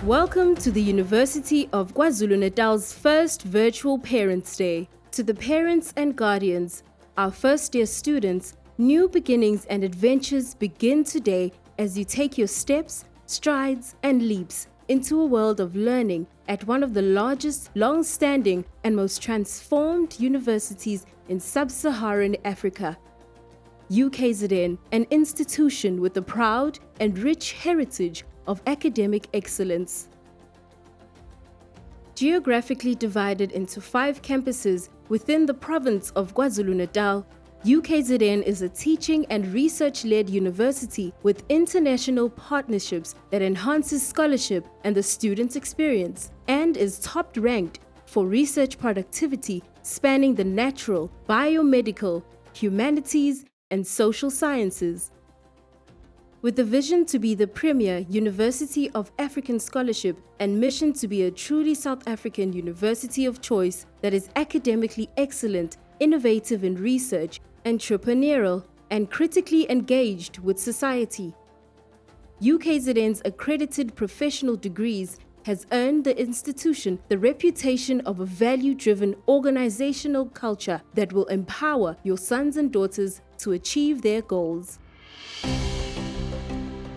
Welcome to the University of KwaZulu-Natal's first Virtual Parents' Day. To the parents and guardians, our first-year students, new beginnings and adventures begin today as you take your steps, strides, and leaps into a world of learning at one of the largest, long-standing, and most transformed universities in sub-Saharan Africa. UKZN, an institution with a proud and rich heritage of academic excellence. Geographically divided into 5 campuses within the province of KwaZulu-Natal, UKZN is a teaching and research-led university with international partnerships that enhances scholarship and the student experience, and is top-ranked for research productivity spanning the natural, biomedical, humanities, and social sciences. With the vision to be the premier University of African Scholarship and mission to be a truly South African university of choice that is academically excellent, innovative in research, entrepreneurial, and critically engaged with society. UKZN's accredited professional degrees has earned the institution the reputation of a value-driven organizational culture that will empower your sons and daughters to achieve their goals.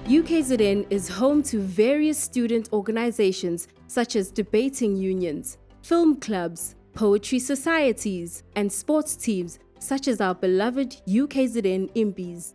UKZN is home to various student organizations such as debating unions, film clubs, poetry societies, and sports teams such as our beloved UKZN Impies.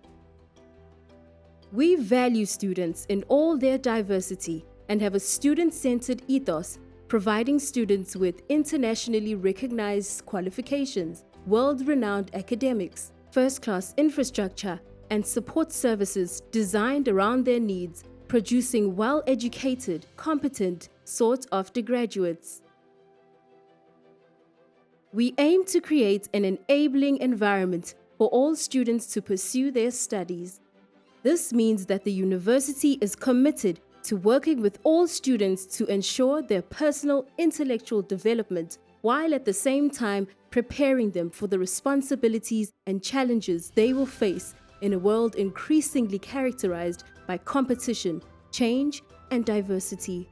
We value students in all their diversity and have a student-centered ethos, providing students with internationally recognized qualifications, world-renowned academics, first-class infrastructure, and support services designed around their needs, producing well-educated, competent, sought-after graduates. We aim to create an enabling environment for all students to pursue their studies. This means that the university is committed to working with all students to ensure their personal intellectual development, while at the same time preparing them for the responsibilities and challenges they will face in a world increasingly characterized by competition, change, and diversity.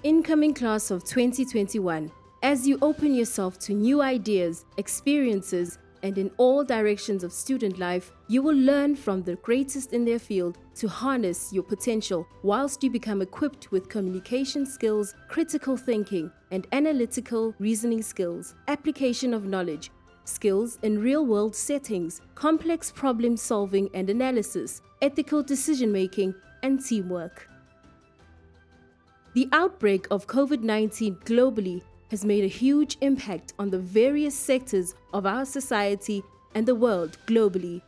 Incoming class of 2021, as you open yourself to new ideas, experiences, and in all directions of student life, you will learn from the greatest in their field to harness your potential whilst you become equipped with communication skills, critical thinking, and analytical reasoning skills, application of knowledge, skills in real-world settings, complex problem-solving and analysis, ethical decision-making, and teamwork. The outbreak of COVID-19 globally has made a huge impact on the various sectors of our society and the world globally.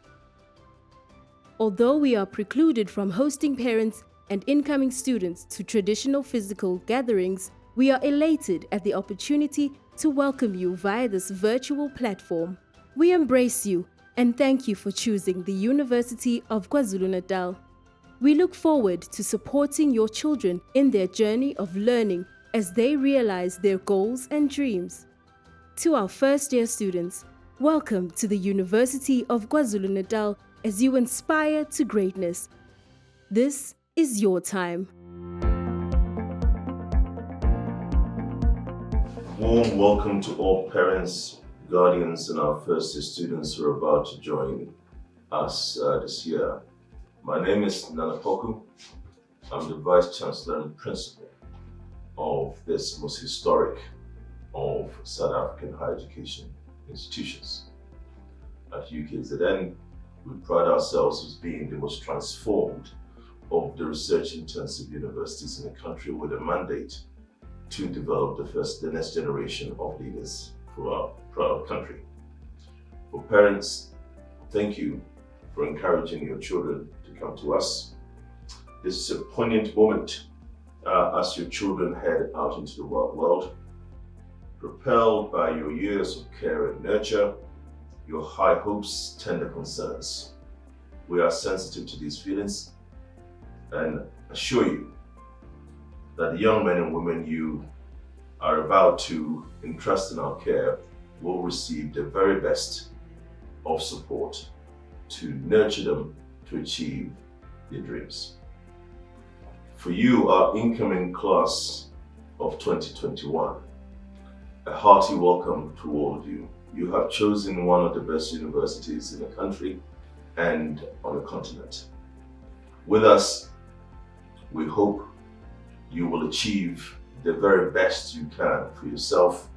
Although we are precluded from hosting parents and incoming students to traditional physical gatherings, we are elated at the opportunity to welcome you via this virtual platform. We embrace you and thank you for choosing the University of KwaZulu-Natal. We look forward to supporting your children in their journey of learning as they realize their goals and dreams. To our first-year students, welcome to the University of KwaZulu-Natal as you inspire to greatness. This is your time. Warm welcome to all parents, guardians, and our first-year students who are about to join us this year. My name is Nana Poku. I'm the Vice Chancellor and Principal of this most historic of South African higher education institutions. At UKZN, we pride ourselves as being the most transformed of the research-intensive universities in the country with a mandate to develop the next generation of leaders for our proud country. For parents, thank you for encouraging your children to come to us. This is a poignant moment as your children head out into the world, propelled by your years of care and nurture, your high hopes, tender concerns. We are sensitive to these feelings and assure you that the young men and women you are about to entrust in our care will receive the very best of support to nurture them to achieve their dreams. For you, our incoming class of 2021, a hearty welcome to all of you. You have chosen one of the best universities in the country and on the continent. With us, we hope you will achieve the very best you can for yourself,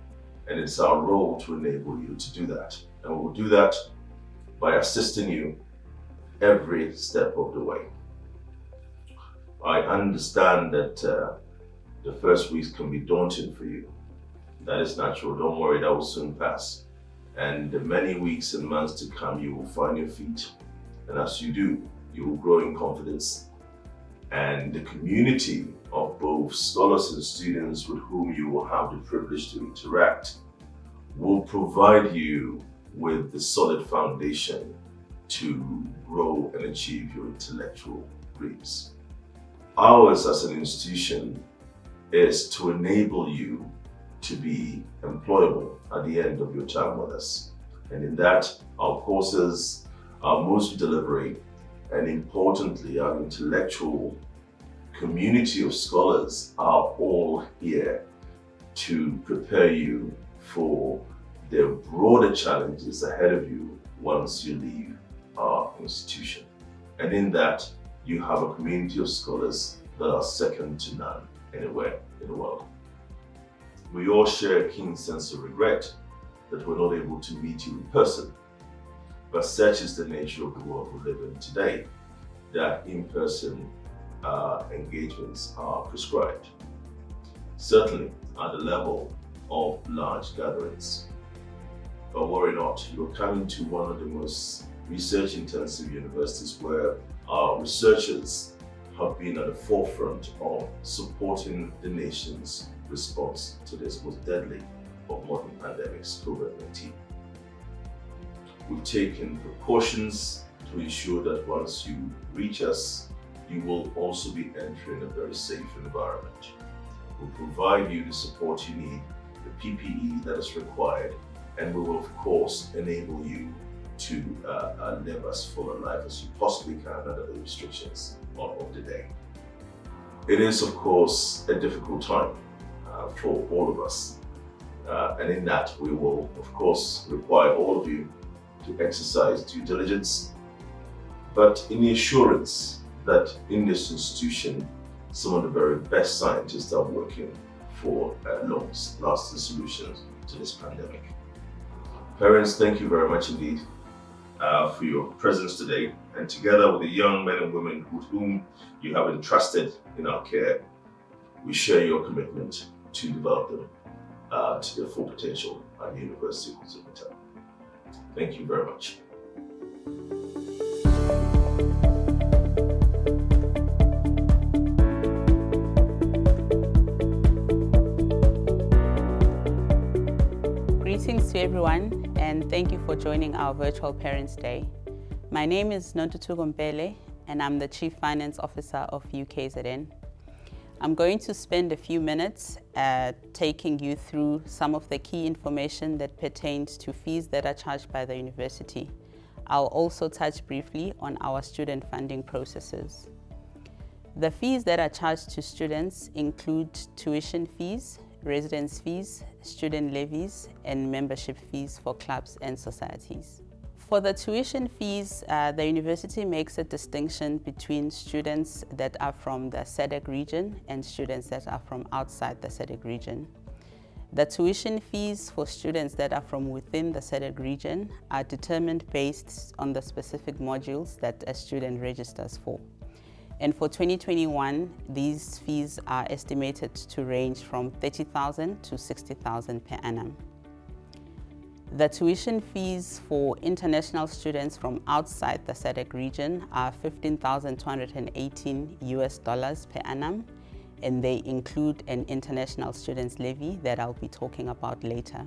and it's our role to enable you to do that. And we will do that by assisting you every step of the way. I understand that the first weeks can be daunting for you. That is natural. Don't worry, that will soon pass. And the many weeks and months to come, you will find your feet. And as you do, you will grow in confidence. And the community of both scholars and students with whom you will have the privilege to interact will provide you with the solid foundation to grow and achieve your intellectual dreams. Ours as an institution is to enable you to be employable at the end of your time with us. And in that, our courses, our modes of delivery, and importantly, our intellectual community of scholars are all here to prepare you for the broader challenges ahead of you once you leave our institution. And in that, you have a community of scholars that are second to none anywhere in the world. We all share a keen sense of regret that we're not able to meet you in person, but such is the nature of the world we live in today, that in-person engagements are prescribed. Certainly at the level of large gatherings. But worry not, you're coming to one of the most research-intensive universities where our researchers have been at the forefront of supporting the nation's response to this most deadly of modern pandemics, COVID-19. We've taken precautions to ensure that once you reach us, you will also be entering a very safe environment. We'll provide you the support you need, the PPE that is required, and we will of course enable you to live as full a life as you possibly can under the restrictions of the day. It is of course a difficult time for all of us, and in that we will of course require all of you to exercise due diligence, but in the assurance that in this institution some of the very best scientists are working for long-lasting solutions to this pandemic. Parents, thank you very much indeed for your presence today, and together with the young men and women with whom you have entrusted in our care, we share your commitment to develop them to their full potential at the University of KwaZulu-Natal. Thank you very much. Greetings to everyone, and thank you for joining our virtual Parents' Day. My name is Untitled Chapter, and I'm the Chief Finance Officer of UKZN. I'm going to spend a few minutes taking you through some of the key information that pertains to fees that are charged by the university. I'll also touch briefly on our student funding processes. The fees that are charged to students include tuition fees, residence fees, student levies, and membership fees for clubs and societies. For the tuition fees, the university makes a distinction between students that are from the SADC region and students that are from outside the SADC region. The tuition fees for students that are from within the SADC region are determined based on the specific modules that a student registers for. And for 2021, these fees are estimated to range from 30,000 to 60,000 per annum. The tuition fees for international students from outside the SADC region are $15,218 per annum, and they include an international students levy that I'll be talking about later.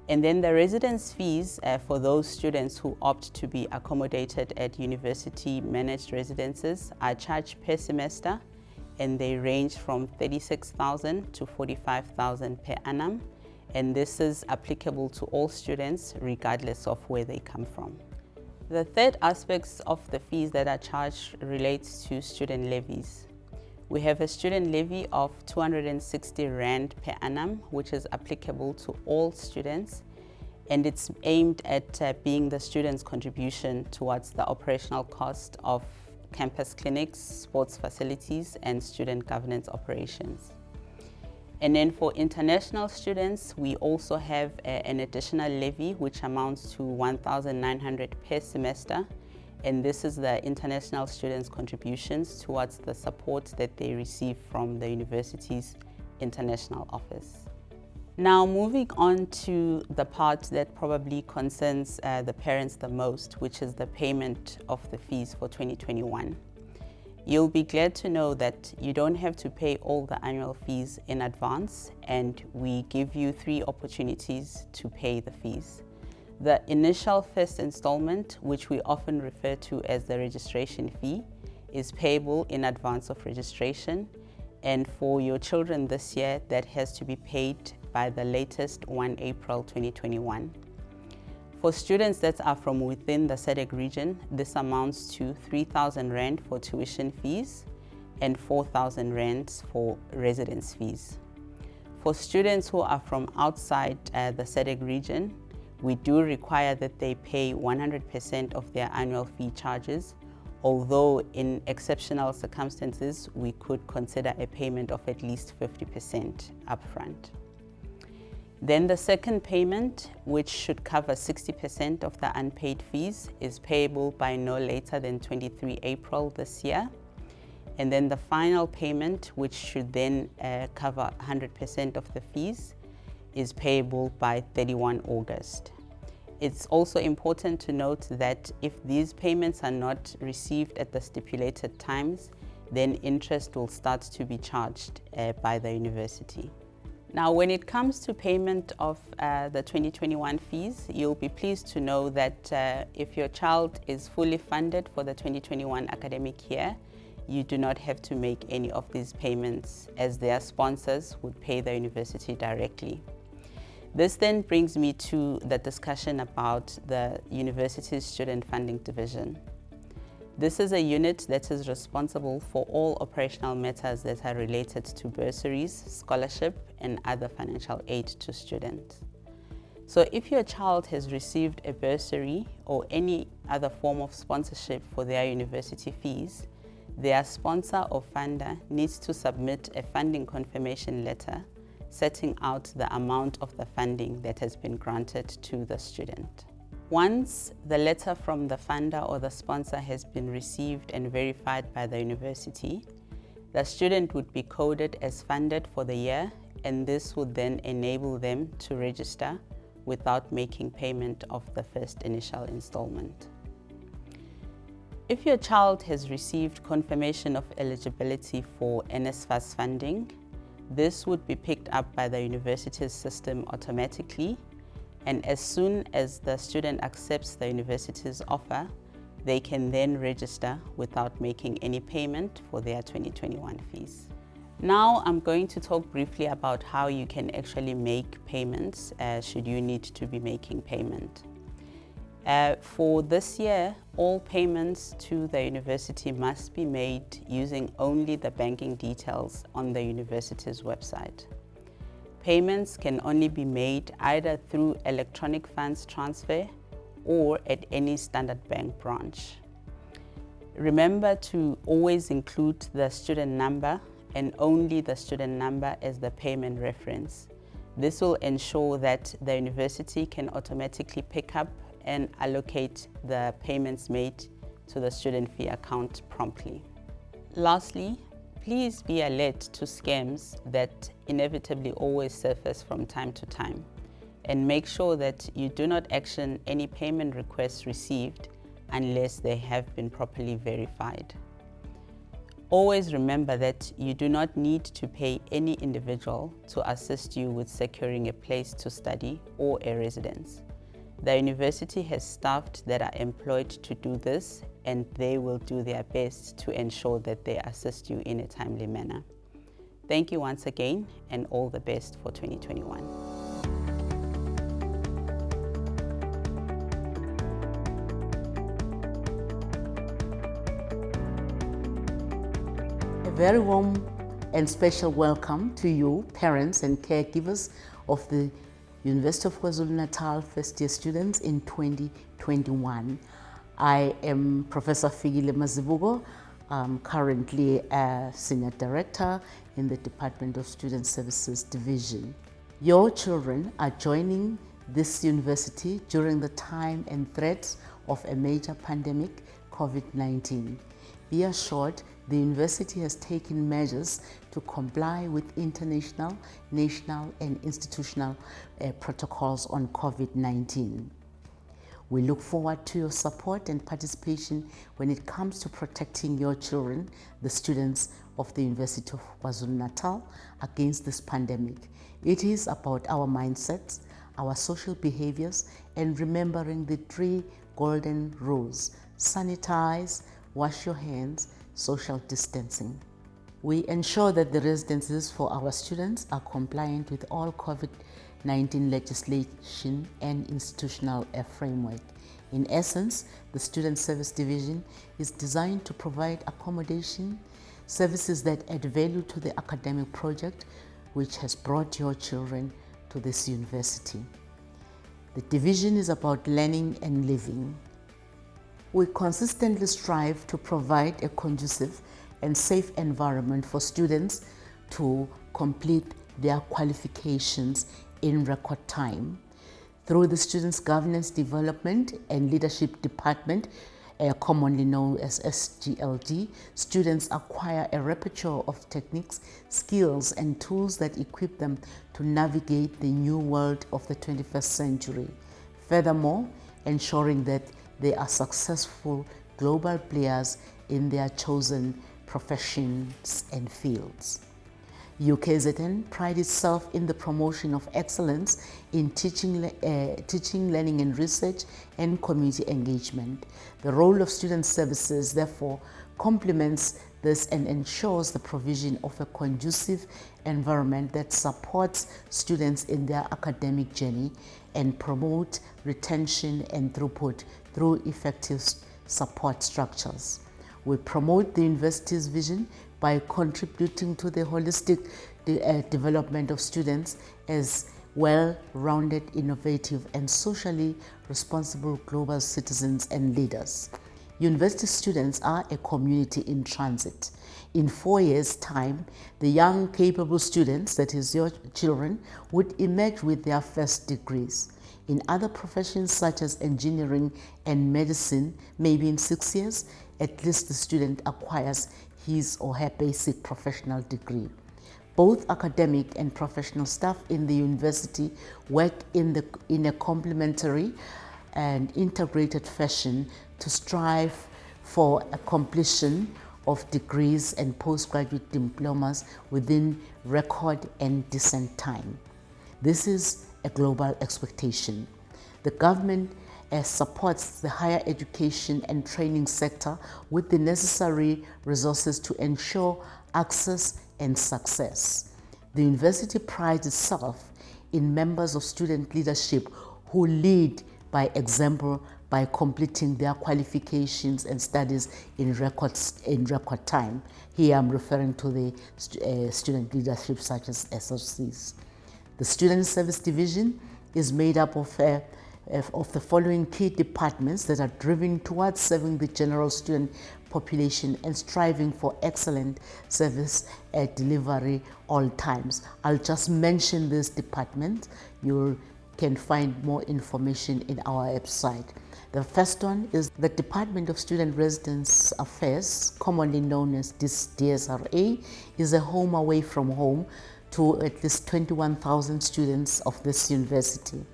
And then the residence fees for those students who opt to be accommodated at university managed residences are charged per semester, and they range from 36,000 to 45,000 per annum. And this is applicable to all students regardless of where they come from. The third aspects of the fees that are charged relates to student levies. We have a student levy of 260 Rand per annum, which is applicable to all students, and it's aimed at being the students' contribution towards the operational cost of campus clinics, sports facilities, and student governance operations. And then for international students, we also have an additional levy which amounts to 1,900 per semester. And this is the international students' contributions towards the support that they receive from the university's international office. Now, moving on to the part that probably concerns the parents the most, which is the payment of the fees for 2021. You'll be glad to know that you don't have to pay all the annual fees in advance, and we give you 3 opportunities to pay the fees. The initial first installment, which we often refer to as the registration fee, is payable in advance of registration, and for your children this year, that has to be paid by the latest 1 April 2021. For students that are from within the SADC region, this amounts to 3,000 Rand for tuition fees and 4,000 Rand for residence fees. For students who are from outside the SADC region, we do require that they pay 100% of their annual fee charges, although in exceptional circumstances, we could consider a payment of at least 50% upfront. Then the second payment, which should cover 60% of the unpaid fees, is payable by no later than 23 April this year. And then the final payment, which should then cover 100% of the fees, is payable by 31 August. It's also important to note that if these payments are not received at the stipulated times, then interest will start to be charged by the university. Now, when it comes to payment of the 2021 fees, you'll be pleased to know that if your child is fully funded for the 2021 academic year, you do not have to make any of these payments, as their sponsors would pay the university directly. This then brings me to the discussion about the university's student funding division. This is a unit that is responsible for all operational matters that are related to bursaries, scholarship, and other financial aid to students. So if your child has received a bursary or any other form of sponsorship for their university fees, their sponsor or funder needs to submit a funding confirmation letter setting out the amount of the funding that has been granted to the student. Once the letter from the funder or the sponsor has been received and verified by the university, the student would be coded as funded for the year, and this would then enable them to register without making payment of the first initial installment. If your child has received confirmation of eligibility for NSFAS funding, this would be picked up by the university's system automatically, and as soon as the student accepts the university's offer, they can then register without making any payment for their 2021 fees. Now I'm going to talk briefly about how you can actually make payments should you need to be making payment. For this year, all payments to the university must be made using only the banking details on the university's website. Payments can only be made either through electronic funds transfer or at any Standard Bank branch. Remember to always include the student number and only the student number as the payment reference. This will ensure that the university can automatically pick up and allocate the payments made to the student fee account promptly. Lastly, please be alert to scams that inevitably always surface from time to time, and make sure that you do not action any payment requests received unless they have been properly verified. Always remember that you do not need to pay any individual to assist you with securing a place to study or a residence. The university has staff that are employed to do this, and they will do their best to ensure that they assist you in a timely manner. Thank you once again, and all the best for 2021. A very warm and special welcome to you, parents and caregivers of the University of KwaZulu-Natal first-year students in 2021. I am Professor Fikile Mazibuko. I'm currently a Senior Director in the Department of Student Services Division. Your children are joining this university during the time and threats of a major pandemic, COVID-19. Be assured, the university has taken measures to comply with international, national, and institutional protocols on COVID-19. We look forward to your support and participation when it comes to protecting your children, the students of the University of KwaZulu-Natal, against this pandemic. It is about our mindsets, our social behaviors, and remembering the 3 golden rules: sanitize, wash your hands, social distancing. We ensure that the residences for our students are compliant with all COVID-19 legislation and institutional framework. In essence, the Student Service Division is designed to provide accommodation, services that add value to the academic project which has brought your children to this university. The division is about learning and living. We consistently strive to provide a conducive and safe environment for students to complete their qualifications in record time. Through the Students' Governance Development and Leadership Department, commonly known as SGLD, students acquire a repertoire of techniques, skills, and tools that equip them to navigate the new world of the 21st century. Furthermore, ensuring that they are successful global players in their chosen professions and fields. UKZN prides itself in the promotion of excellence in teaching, learning and research, and community engagement. The role of student services, therefore, complements this and ensures the provision of a conducive environment that supports students in their academic journey and promote retention and throughput through effective support structures. We promote the university's vision by contributing to the holistic development of students as well-rounded, innovative, and socially responsible global citizens and leaders. University students are a community in transit. In 4 years' time, the young, capable students, that is your children, would emerge with their first degrees. In other professions such as engineering and medicine, maybe in 6 years, at least the student acquires his or her basic professional degree. Both academic and professional staff in the university work in a complementary and integrated fashion to strive for a completion of degrees and postgraduate diplomas within record and decent time. This is a global expectation. The government supports the higher education and training sector with the necessary resources to ensure access and success. The university prides itself in members of student leadership who lead by example by completing their qualifications and studies in record time. Here I'm referring to the student leadership such as SOCs. The Student Service Division is made up of the following key departments that are driven towards serving the general student population and striving for excellent service delivery all times. I'll just mention this department. You can find more information in our website. The first one is the Department of Student Residence Affairs, commonly known as DSRA, is a home away from home to at least 21,000 students of this university.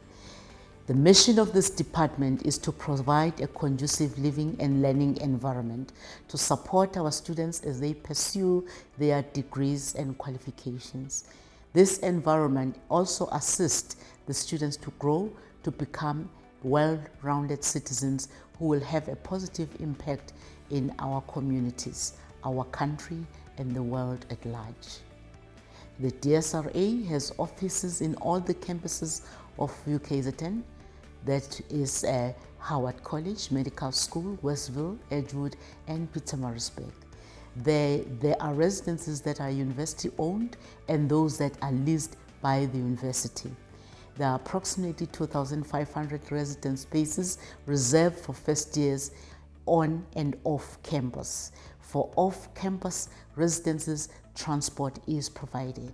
The mission of this department is to provide a conducive living and learning environment to support our students as they pursue their degrees and qualifications. This environment also assists the students to grow to become well-rounded citizens who will have a positive impact in our communities, our country, and the world at large. The DSRA has offices in all the campuses of UKZN. That is Howard College, Medical School, Westville, Edgewood, and Pietermaritzburg. There are residences that are university owned and those that are leased by the university. There are approximately 2,500 residence spaces reserved for first years on and off campus. For off-campus residences, transport is provided.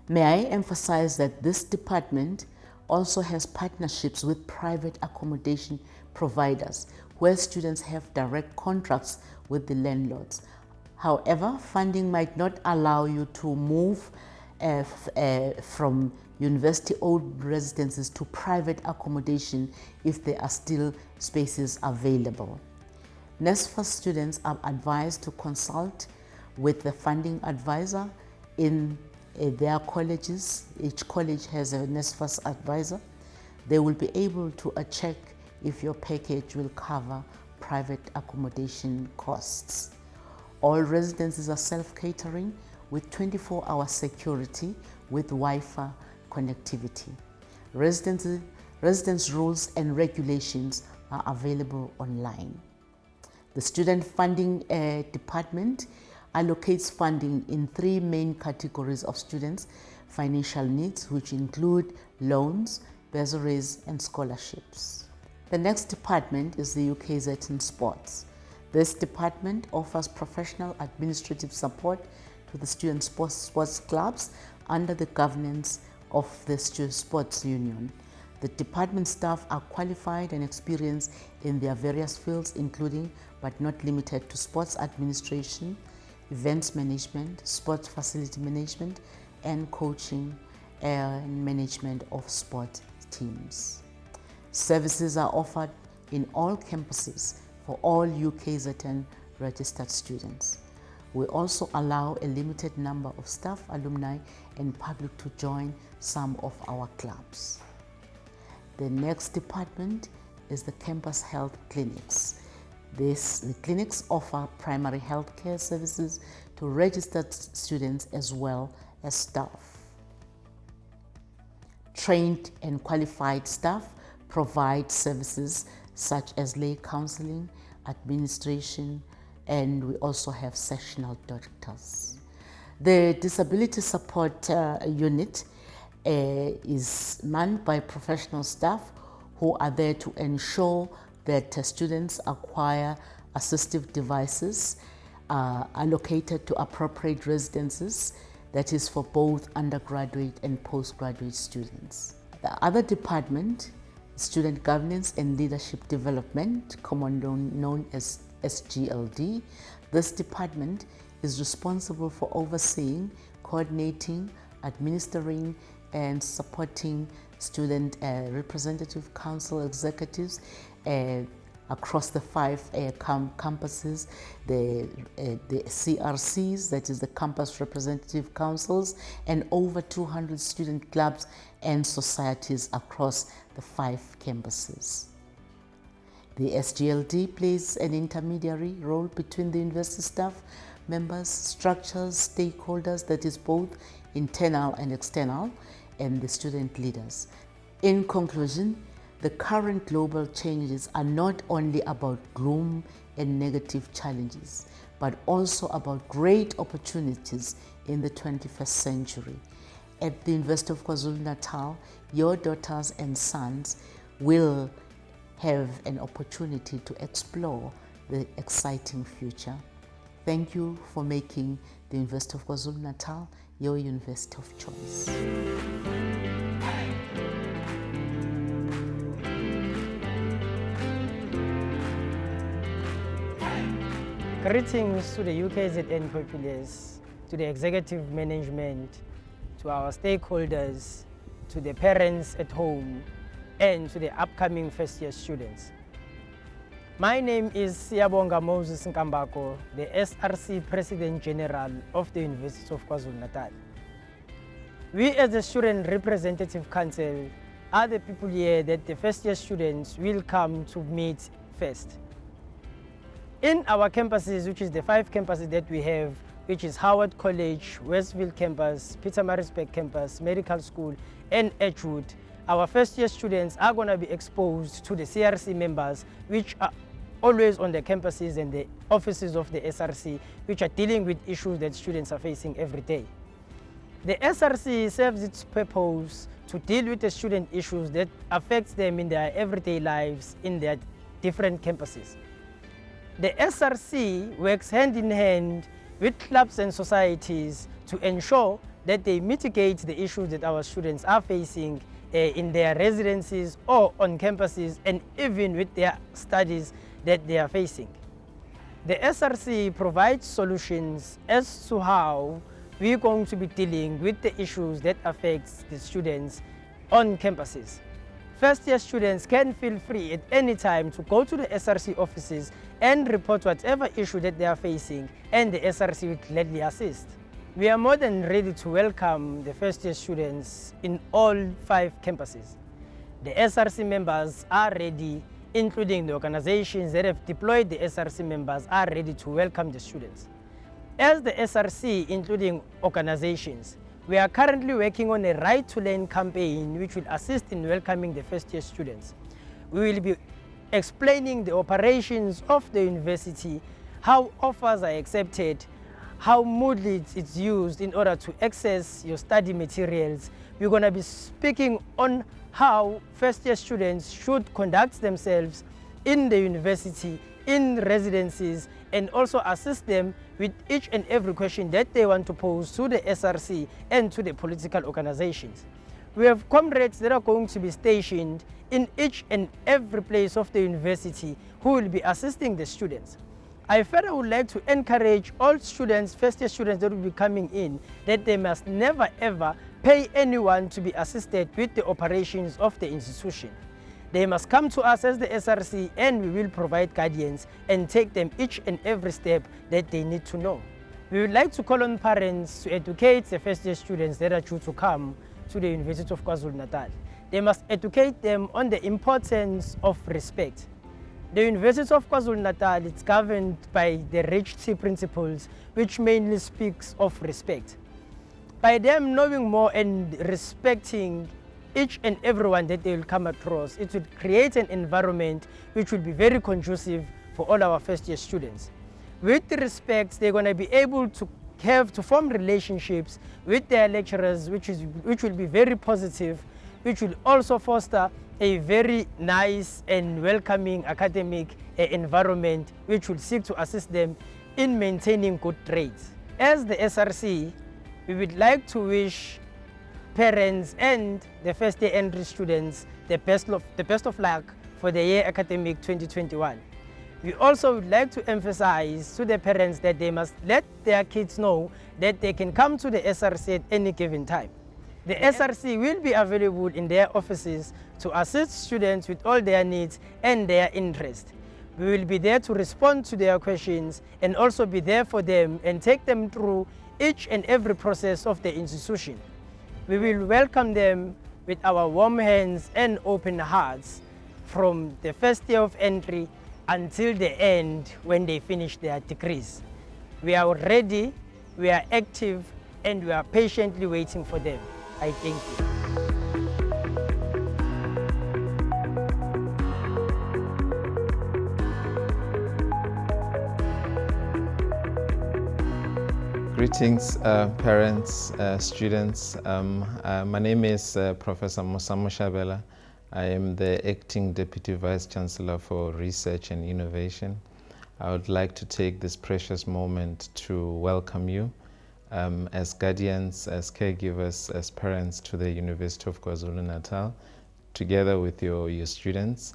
May I emphasize that this department also has partnerships with private accommodation providers where students have direct contracts with the landlords. However, funding might not allow you to move from university-owned residences to private accommodation if there are still spaces available. NSFAS students are advised to consult with the funding advisor in their colleges. Each college has a NSFAS advisor. They will be able to check if your package will cover private accommodation costs. All residences are self-catering with 24-hour security with Wi-Fi connectivity. Residence rules and regulations are available online. The Student Funding Department allocates funding in 3 main categories of students' financial needs, which include loans, bursaries, and scholarships. The next department is the UKZN Sports. This department offers professional administrative support to the student sports clubs under the governance of the Student Sports Union. The department staff are qualified and experienced in their various fields, including but not limited to sports administration, events management, sports facility management, and coaching and management of sport teams. Services are offered in all campuses for all UKZN registered students. We also allow a limited number of staff, alumni, and public to join some of our clubs. The next department is the campus health clinics. The clinics offer primary health care services to registered students as well as staff. Trained and qualified staff provide services such as lay counseling, administration, and we also have sessional doctors. The Disability Support Unit is manned by professional staff who are there to ensure that students acquire assistive devices allocated to appropriate residences, that is for both undergraduate and postgraduate students. The other department, Student Governance and Leadership Development, commonly known as SGLD. This department is responsible for overseeing, coordinating, administering, and supporting student representative council executives across the 5 campuses, the CRCs, that is the campus representative councils, and over 200 student clubs and societies across the 5 campuses. The SGLD plays an intermediary role between the university staff, members, structures, stakeholders, that is both internal and external, and the student leaders. In conclusion, the current global changes are not only about gloom and negative challenges, but also about great opportunities in the 21st century. At the University of KwaZulu-Natal, your daughters and sons will have an opportunity to explore the exciting future. Thank you for making the University of KwaZulu-Natal your university of choice. Greetings to the UKZN populace, to the executive management, to our stakeholders, to the parents at home, and to the upcoming first-year students. My name is Siyabonga Moses Nkambako, the SRC President General of the University of KwaZulu-Natal. We as the Student Representative Council are the people here that the first-year students will come to meet first. In our campuses, which is the 5 campuses that we have, which is Howard College, Westville Campus, Pietermaritzburg Campus, Medical School, and Edgewood, our first-year students are going to be exposed to the CRC members, which are always on the campuses and the offices of the SRC, which are dealing with issues that students are facing every day. The SRC serves its purpose to deal with the student issues that affects them in their everyday lives in their different campuses. The SRC works hand in hand with clubs and societies to ensure that they mitigate the issues that our students are facing in their residences or on campuses, and even with their studies that they are facing. The SRC provides solutions as to how we're going to be dealing with the issues that affect the students on campuses. First-year students can feel free at any time to go to the SRC offices and report whatever issue that they are facing, and the SRC will gladly assist. We are more than ready to welcome the first-year students in all 5 campuses. The SRC members are ready, including the organizations that have deployed the SRC members are ready to welcome the students. As the SRC, including organizations, we are currently working on a Right to Learn campaign which will assist in welcoming the first-year students. We will be explaining the operations of the university, how offers are accepted, how Moodle is used in order to access your study materials. We're going to be speaking on how first-year students should conduct themselves in the university, in residencies, and also assist them with each and every question that they want to pose to the SRC and to the political organizations. We have comrades that are going to be stationed in each and every place of the university who will be assisting the students. I further would like to encourage all students, first-year students that will be coming in, that they must never ever pay anyone to be assisted with the operations of the institution. They must come to us as the SRC, and we will provide guidance and take them each and every step that they need to know. We would like to call on parents to educate the first-year students that are due to come to the University of KwaZulu-Natal. They must educate them on the importance of respect. The University of KwaZulu-Natal is governed by the RICH-T principles, which mainly speaks of respect. By them knowing more and respecting each and everyone that they will come across, it would create an environment which will be very conducive for all our first-year students. With the respect, they're going to be able to form relationships with their lecturers, which will be very positive, which will also foster a very nice and welcoming academic environment, which will seek to assist them in maintaining good grades. As the SRC, we would like to wish parents and the first-year entry students the best of luck for the year academic 2021. We also would like to emphasize to the parents that they must let their kids know that they can come to the SRC at any given time. The SRC will be available in their offices to assist students with all their needs and their interests. We will be there to respond to their questions and also be there for them and take them through each and every process of the institution. We will welcome them with our warm hands and open hearts from the first year of entry until the end when they finish their degrees. We are ready, we are active, and we are patiently waiting for them. I thank you. Greetings, parents, students. My name is Professor Musamo Shabela. I am the Acting Deputy Vice Chancellor for Research and Innovation. I would like to take this precious moment to welcome you as guardians, as caregivers, as parents to the University of KwaZulu-Natal, together with your students.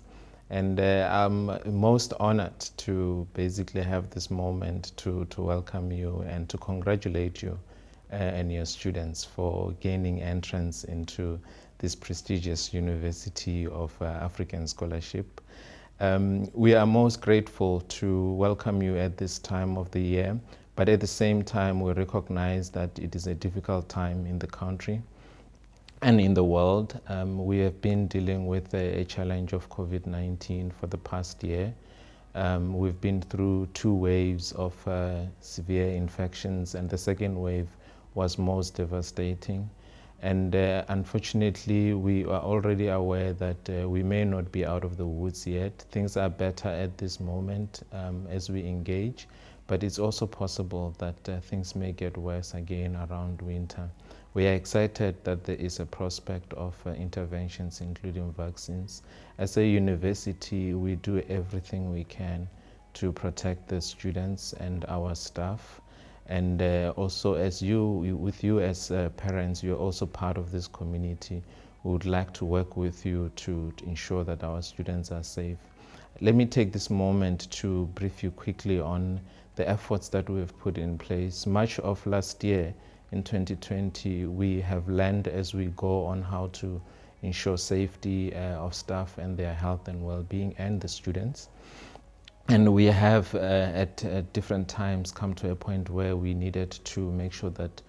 And I'm most honored to basically have this moment to welcome you and to congratulate you and your students for gaining entrance into this prestigious University of African Scholarship. We are most grateful to welcome you at this time of the year, but at the same time we recognize that it is a difficult time in the country and in the world. We have been dealing with a challenge of COVID-19 for the past year. We've been through 2 waves of severe infections, and the second wave was most devastating. And unfortunately, we are already aware that we may not be out of the woods yet. Things are better at this moment as we engage, but it's also possible that things may get worse again around winter. We are excited that there is a prospect of interventions, including vaccines. As a university, we do everything we can to protect the students and our staff. And also with you as parents, you're also part of this community. We would like to work with you to ensure that our students are safe. Let me take this moment to brief you quickly on the efforts that we have put in place. Much of last year, in 2020, we have learned as we go on how to ensure safety of staff and their health and well-being and the students. And we have at different times come to a point where we needed to make sure that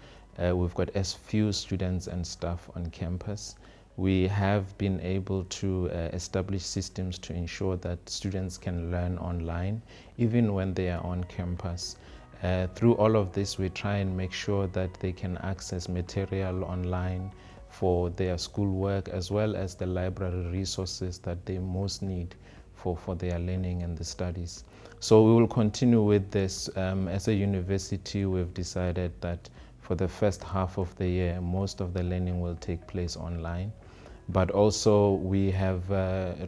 we've got as few students and staff on campus. We have been able to establish systems to ensure that students can learn online, even when they are on campus. Through all of this, we try and make sure that they can access material online for their schoolwork, as well as the library resources that they most need for their learning and the studies. So we will continue with this. As a university, we've decided that for the first half of the year, most of the learning will take place online. But also we have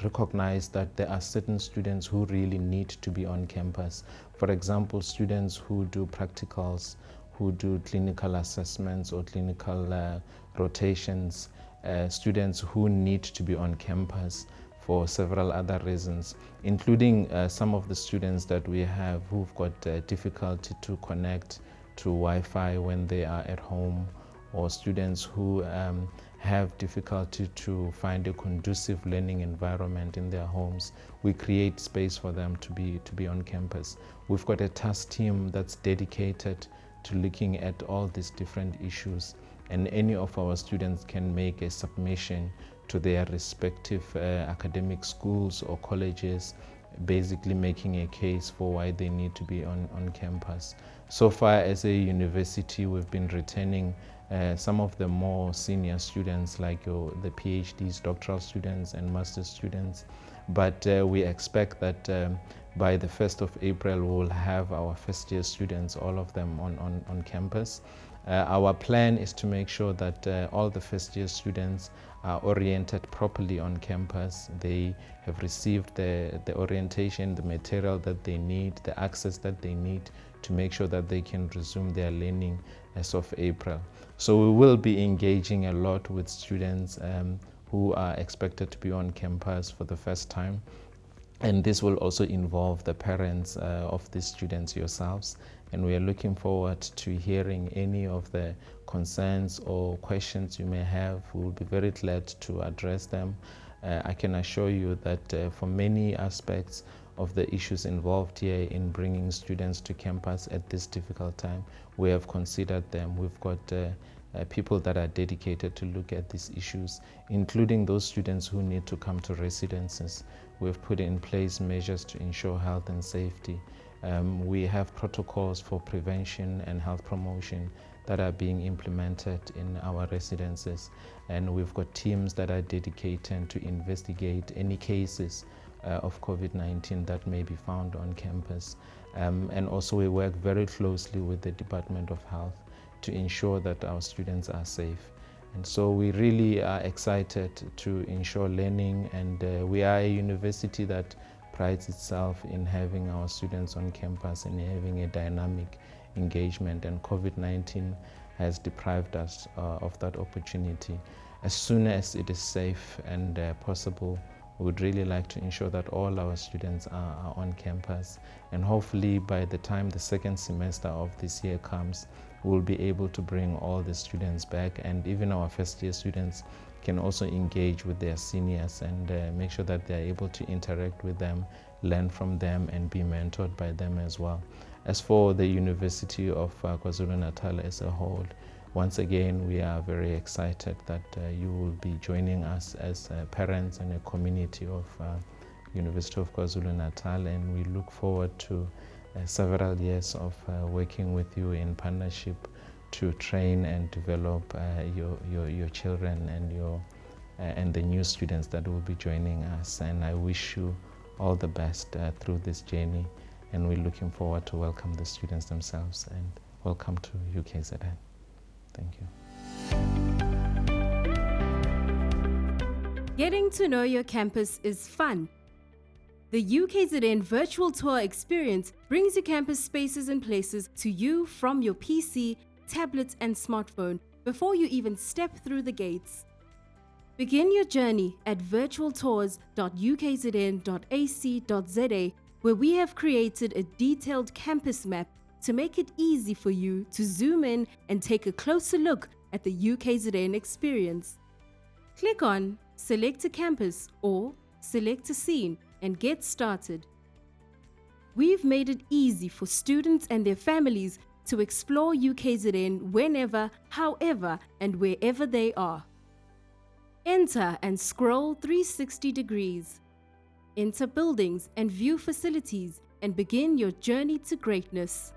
recognized that there are certain students who really need to be on campus. For example, students who do practicals, who do clinical assessments or clinical rotations, students who need to be on campus for several other reasons, including some of the students that we have who've got difficulty to connect to Wi-Fi when they are at home, or students who have difficulty to find a conducive learning environment in their homes. We create space for them to be on campus. We've got a task team that's dedicated to looking at all these different issues, and any of our students can make a submission to their respective academic schools or colleges, basically making a case for why they need to be on campus. So far as a university, we've been returning some of the more senior students, like the PhDs, doctoral students and master's students. But we expect that by the 1st of April, we will have our first year students, all of them on campus. Our plan is to make sure that all the first year students are oriented properly on campus. They have received the orientation, the material that they need, the access that they need to make sure that they can resume their learning as of April. So we will be engaging a lot with students who are expected to be on campus for the first time. And this will also involve the parents of these students yourselves. And we are looking forward to hearing any of the concerns or questions you may have. We will be very glad to address them. I can assure you that for many aspects of the issues involved here in bringing students to campus at this difficult time, we have considered them. We've got people that are dedicated to look at these issues, including those students who need to come to residences. We've put in place measures to ensure health and safety. We have protocols for prevention and health promotion that are being implemented in our residences. And we've got teams that are dedicated to investigate any cases of COVID-19 that may be found on campus. And also we work very closely with the Department of Health to ensure that our students are safe. And so we really are excited to ensure learning, and we are a university that prides itself in having our students on campus and having a dynamic engagement, and COVID-19 has deprived us of that opportunity. As soon as it is safe and possible, we would really like to ensure that all our students are on campus, and hopefully by the time the second semester of this year comes, we'll be able to bring all the students back, and even our first year students can also engage with their seniors and make sure that they're able to interact with them, learn from them, and be mentored by them as well. As for the University of KwaZulu-Natal as a whole, once again, we are very excited that you will be joining us as parents and a community of University of KwaZulu-Natal, and we look forward to several years of working with you in partnership to train and develop your children and the new students that will be joining us. And I wish you all the best through this journey, and we're looking forward to welcome the students themselves, and welcome to UKZN. Thank you. Getting to know your campus is fun. The UKZN virtual tour experience brings your campus spaces and places to you from your PC, tablet and smartphone before you even step through the gates. Begin your journey at virtualtours.ukzn.ac.za, where we have created a detailed campus map to make it easy for you to zoom in and take a closer look at the UKZN experience. Click on Select a Campus or Select a Scene and get started. We've made it easy for students and their families to explore UKZN whenever, however, and wherever they are. Enter and scroll 360 degrees. Enter buildings and view facilities and begin your journey to greatness.